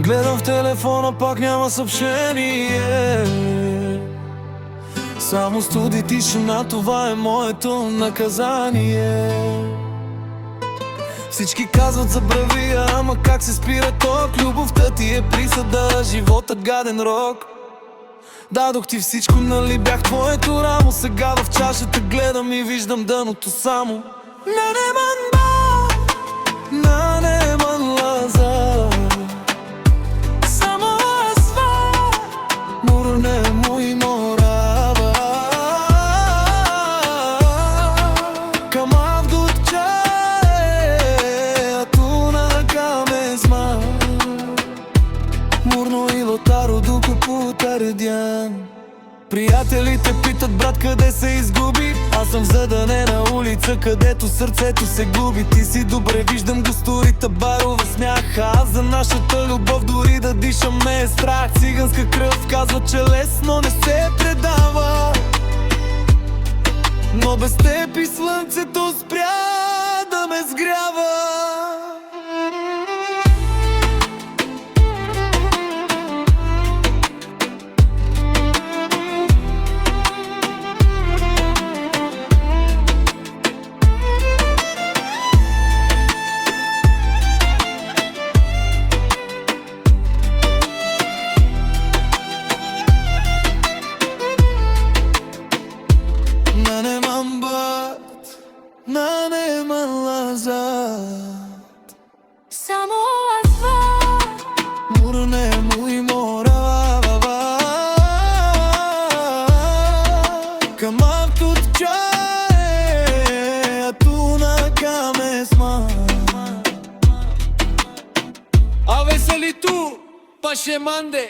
Гледам в телефона, пак няма съобщение. Само студи тишина, това е моето наказание. Всички казват забрави, ама как се спира ток? Любовта ти е присъда, живота гаден рок. Дадох ти всичко, нали бях твоето рамо. Сега в чашата гледам и виждам дъното само. На неман лаза, само асфалт, мурне мой морава. Камав дутчае, атуна камезма, мурно и лотаро дуко путардян. Приятелите питат, брат, къде се изгуби? Аз съм в задънена улица, където сърцето се губи. Ти си добре, виждам госторите, барове смях. Аз за нашата любов дори да дишам ме е страх. Циганска кръв казва, че лесно не се предава, но без теб и слънцето спря да ме сгрява. На неман лазат, само асфалт, мурне мой морава. Камав дутчае, атуна камезма. Avesalitu, Pașemande.